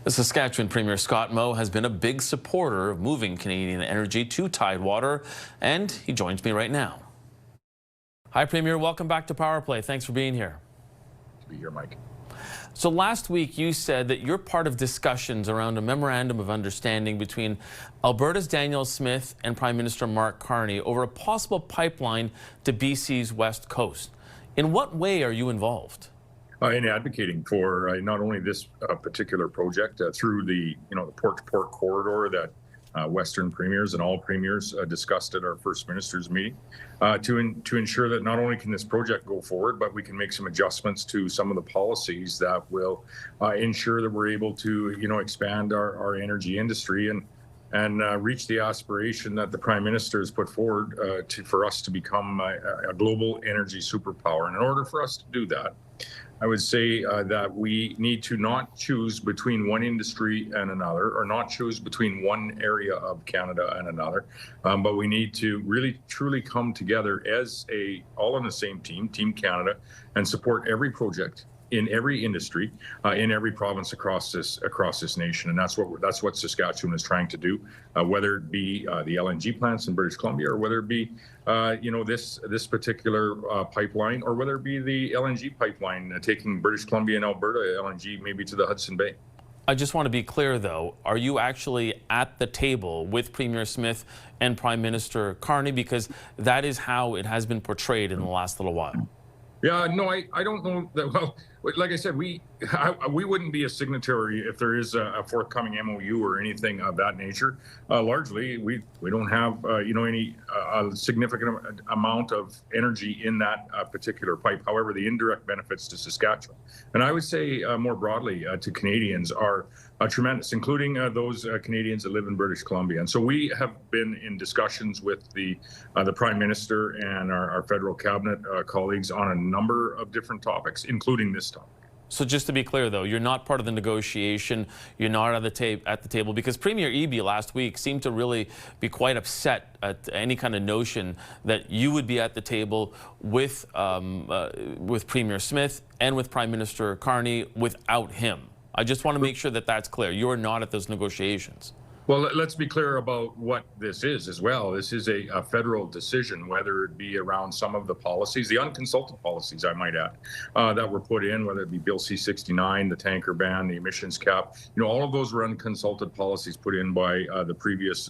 The Saskatchewan Premier Scott Moe has been a big supporter of moving Canadian energy to Tidewater, and he joins me right now. Hi, Premier. Welcome back to Power Play. Thanks for being here. To be here, Mike. So last week you said that you're part of discussions around a memorandum of understanding between Alberta's Danielle Smith and Prime Minister Mark Carney over a possible pipeline to BC's west coast. In what way are you involved? In advocating for not only this particular project through the the port-to-port corridor that Western premiers and all premiers discussed at our first ministers meeting, to ensure that not only can this project go forward, but we can make some adjustments to some of the policies that will ensure that we're able to expand our energy industry and reach the aspiration that the Prime Minister has put forward for us to become a global energy superpower. And in order for us to do that, I would say that we need to not choose between one industry and another, or not choose between one area of Canada and another, but we need to really truly come together as all on the same team, Team Canada, and support every project in every industry, in every province across this nation, and that's what Saskatchewan is trying to do. Whether it be the LNG plants in British Columbia, or whether it be this particular pipeline, or whether it be the LNG pipeline taking British Columbia and Alberta LNG maybe to the Hudson Bay. I just want to be clear, though. Are you actually at the table with Premier Smith and Prime Minister Carney? Because that is how it has been portrayed in the last little while. Yeah, no, I don't know that. Well, like I said, we wouldn't be a signatory if there is a forthcoming MOU or anything of that nature. Largely, we don't have any significant amount of energy in that particular pipe. However, the indirect benefits to Saskatchewan, and I would say more broadly to Canadians, are tremendous, including those Canadians that live in British Columbia. And so we have been in discussions with the Prime Minister and our federal cabinet colleagues on a number of different topics, including this topic. So just to be clear, though, you're not part of the negotiation. You're not at the table, because Premier Eby last week seemed to really be quite upset at any kind of notion that you would be at the table with Premier Smith and with Prime Minister Carney without him. I just want to make sure that that's clear. You're not at those negotiations. Well, let's be clear about what this is as well. This is a federal decision, whether it be around some of the policies, the unconsulted policies, I might add, that were put in, whether it be Bill C-69, the tanker ban, the emissions cap. All of those were unconsulted policies put in by the previous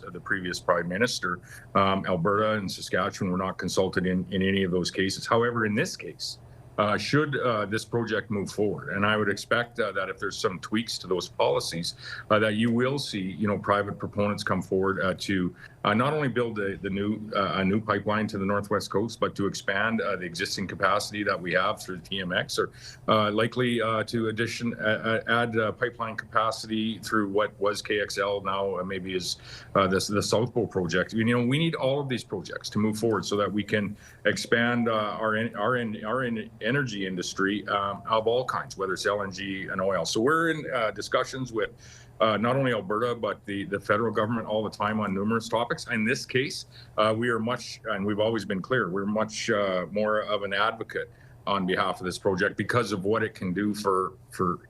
Prime Minister. Alberta and Saskatchewan were not consulted in any of those cases. However, in this case, should this project move forward, and I would expect that if there's some tweaks to those policies, that you will see, private proponents come forward to not only build a new pipeline to the northwest coast, but to expand the existing capacity that we have through TMX, or likely to add pipeline capacity through what was KXL, now maybe is the South Bow project. We need all of these projects to move forward so that we can expand our energy industry of all kinds, whether it's LNG and oil. So we're in discussions with not only Alberta, but the federal government all the time on numerous topics. In this case, we are much, and we've always been clear, we're much more of an advocate on behalf of this project because of what it can do for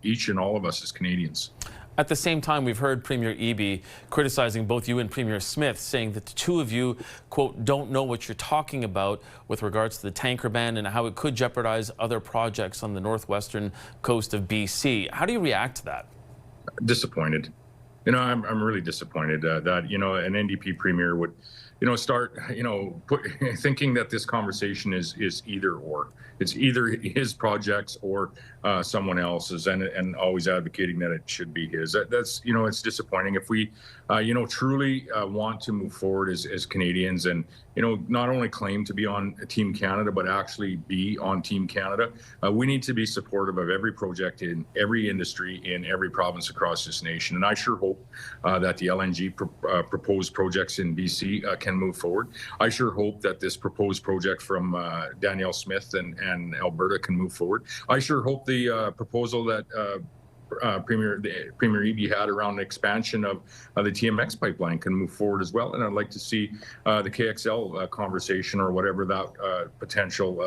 each and all of us as Canadians. At the same time, we've heard Premier Eby criticizing both you and Premier Smith, saying that the two of you, quote, don't know what you're talking about with regards to the tanker ban and how it could jeopardize other projects on the northwestern coast of BC. How do you react to that? Disappointed. I'm really disappointed that an NDP premier would start thinking that this conversation is either or. It's either his projects or someone else's, and always advocating that it should be his. That's it's disappointing. If we truly want to move forward as Canadians, and not only claim to be on Team Canada, but actually be on Team Canada, we need to be supportive of every project in every industry in every province across this nation. And I sure hope that the LNG proposed projects in BC can move forward. I sure hope that this proposed project from Danielle Smith and Alberta can move forward. I sure hope the proposal that Premier Eby had around the expansion of the TMX pipeline can move forward as well. And I'd like to see the KXL conversation, or whatever that potential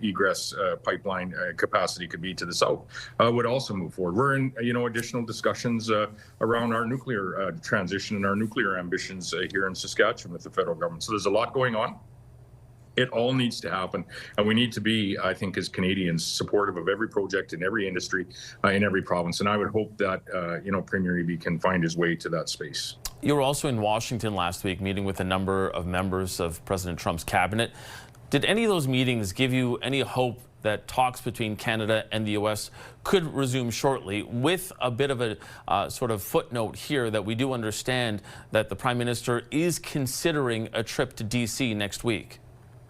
egress pipeline capacity could be to the south, would also move forward. We're in additional discussions around our nuclear transition and our nuclear ambitions here in Saskatchewan with the federal government. So there's a lot going on. It all needs to happen, and we need to be, I think, as Canadians, supportive of every project in every industry, in every province. And I would hope that Premier Eby can find his way to that space. You were also in Washington last week, meeting with a number of members of President Trump's cabinet. Did any of those meetings give you any hope that talks between Canada and the U.S. could resume shortly, with a bit of a sort of footnote here that we do understand that the Prime Minister is considering a trip to D.C. next week?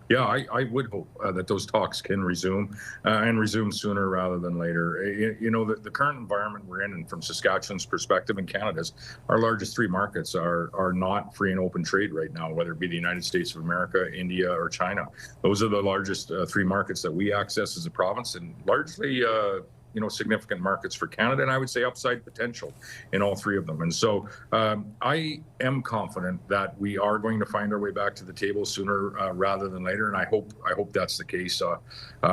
Yeah, I would hope that those talks can resume and resume sooner rather than later. The current environment we're in, and from Saskatchewan's perspective and Canada's, our largest three markets are not free and open trade right now, whether it be the United States of America, India, or China. Those are the largest three markets that we access as a province, and largely significant markets for Canada, and I would say upside potential in all three of them. And so I am confident that we are going to find our way back to the table sooner rather than later, and I hope that's the case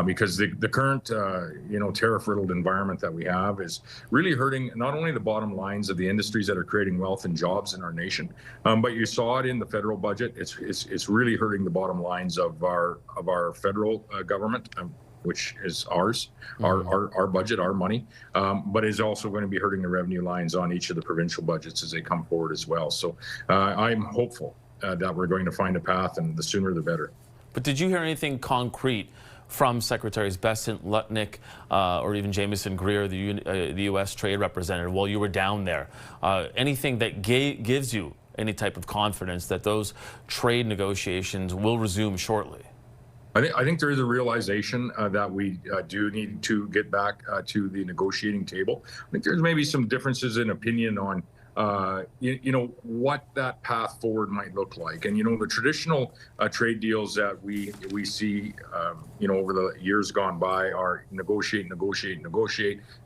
because the current tariff-riddled environment that we have is really hurting not only the bottom lines of the industries that are creating wealth and jobs in our nation, but you saw it in the federal budget. It's really hurting the bottom lines of our federal government. Which is ours, our budget, our money, but is also going to be hurting the revenue lines on each of the provincial budgets as they come forward as well. So I'm hopeful that we're going to find a path, and the sooner the better. But did you hear anything concrete from Secretaries Bessent, Lutnick, or even Jameson Greer, the U.S. Trade Representative, while you were down there? Anything that gives you any type of confidence that those trade negotiations will resume shortly? I think there is a realization that we do need to get back to the negotiating table. I think there's maybe some differences in opinion on what that path forward might look like. And the traditional trade deals that we see over the years gone by are negotiate.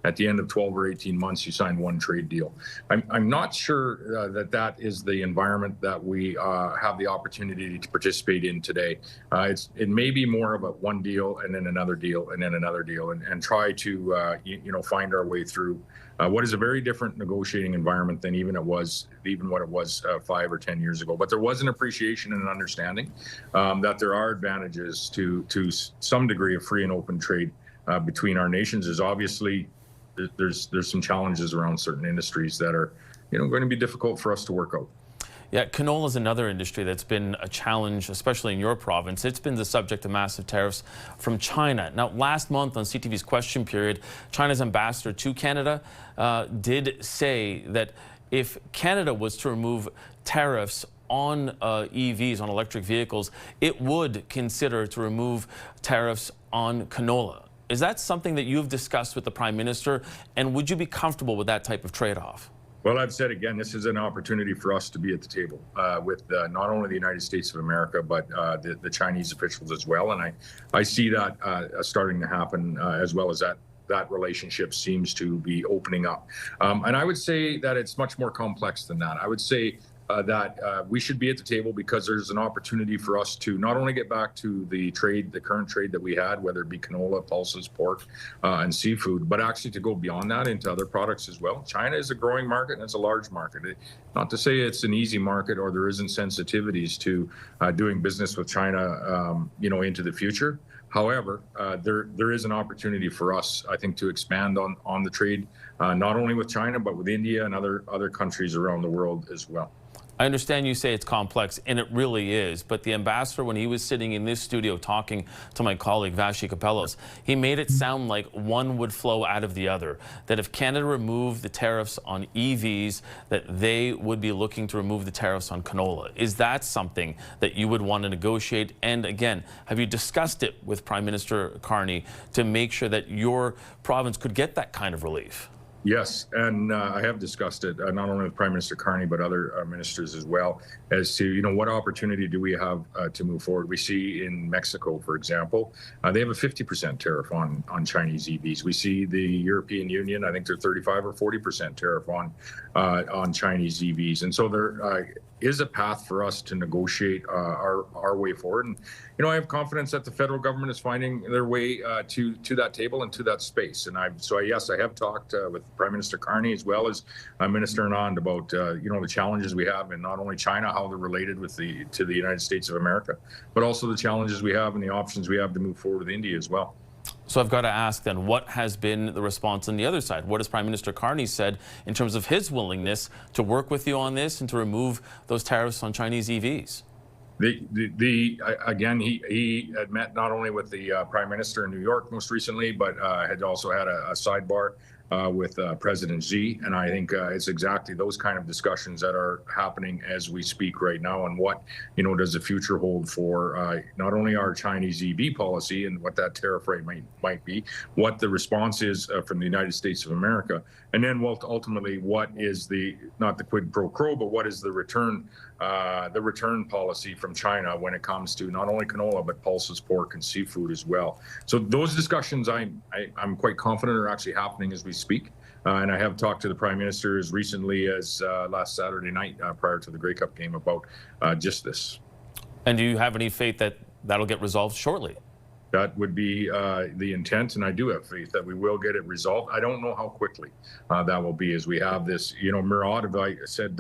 At the end of 12 or 18 months, you sign one trade deal. I'm not sure that is the environment that we have the opportunity to participate in today. It may be more of a one deal and then another deal and then another deal, and try to find our way through what is a very different negotiating environment than even what it was 5 or 10 years ago. But there was an appreciation and an understanding that there are advantages to some degree of free and open trade between our nations. There's some challenges around certain industries that are going to be difficult for us to work out. Yeah, canola is another industry that's been a challenge, especially in your province. It's been the subject of massive tariffs from China. Now, last month on CTV's Question Period, China's ambassador to Canada did say that if Canada was to remove tariffs on EVs, on electric vehicles, it would consider to remove tariffs on canola. Is that something that you've discussed with the Prime Minister, and would you be comfortable with that type of trade-off? Well, I've said again, this is an opportunity for us to be at the table with not only the United States of America, but the Chinese officials as well. And I see that starting to happen as well as that relationship seems to be opening up. And I would say that it's much more complex than that. I would say that we should be at the table because there's an opportunity for us to not only get back to the current trade that we had, whether it be canola, pulses, pork, and seafood, but actually to go beyond that into other products as well. China is a growing market and it's a large market. Not to say it's an easy market or there isn't sensitivities to doing business with China, into the future. However, there is an opportunity for us, I think, to expand on the trade, not only with China, but with India and other countries around the world as well. I understand you say it's complex, and it really is, but the ambassador, when he was sitting in this studio talking to my colleague Vashi Kapelos, he made it sound like one would flow out of the other, that if Canada removed the tariffs on EVs, that they would be looking to remove the tariffs on canola. Is that something that you would want to negotiate? And again, have you discussed it with Prime Minister Carney to make sure that your province could get that kind of relief? Yes, and I have discussed it not only with Prime Minister Carney but other ministers as well, as to what opportunity do we have to move forward. We see in Mexico, for example, they have a 50% tariff on Chinese EVs. We see the European Union, I think they're 35 or 40% tariff on Chinese EVs, and so there is a path for us to negotiate our way forward. And I have confidence that the federal government is finding their way to that table and to that space. And yes, I have talked with Prime Minister Carney as well as Minister Anand about the challenges we have in not only China, how they're related to the United States of America, but also the challenges we have and the options we have to move forward with India as well. So I've got to ask then, what has been the response on the other side? What has Prime Minister Carney said in terms of his willingness to work with you on this and to remove those tariffs on Chinese EVs? Again, he had met not only with the Prime Minister in New York most recently, but had also had a sidebar with President Xi, and I think it's exactly those kind of discussions that are happening as we speak right now. And what does the future hold for not only our Chinese EV policy and what that tariff rate might be, what the response is from the United States of America, and then ultimately what is not the quid pro quo, but what is the return policy from China when it comes to not only canola but pulses, pork, and seafood as well. So those discussions, I'm quite confident, are actually happening as we speak. And I have talked to the Prime Minister as recently as last Saturday night prior to the Grey Cup game about just this. And do you have any faith that that'll get resolved shortly? That would be the intent, and I do have faith that we will get it resolved. I don't know how quickly that will be, as we have this, myriad of, I said,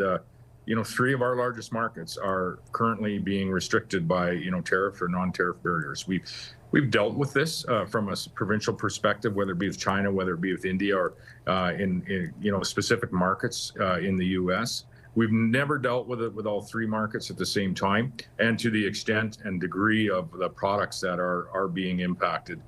3 of our largest markets are currently being restricted by, tariff or non-tariff barriers. We've dealt with this from a provincial perspective, whether it be with China, whether it be with India, or in specific markets in the U.S. We've never dealt with it with all 3 markets at the same time, and to the extent and degree of the products that are being impacted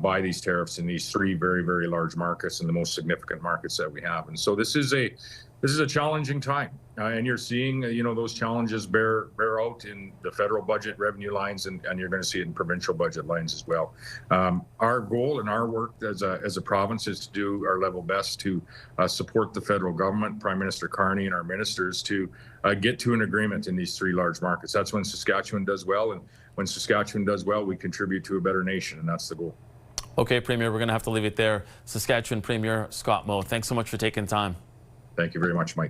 by these tariffs in these 3 very, very large markets and the most significant markets that we have. And so this is a challenging time, and you're seeing those challenges bear out in the federal budget revenue lines, and you're going to see it in provincial budget lines as well. Our goal and our work as a province is to do our level best to support the federal government, Prime Minister Carney, and our ministers to get to an agreement in these 3 large markets. That's when Saskatchewan does well, and when Saskatchewan does well, we contribute to a better nation, and that's the goal. Okay, Premier, we're going to have to leave it there. Saskatchewan Premier Scott Moe, thanks so much for taking time. Thank you very much, Mike.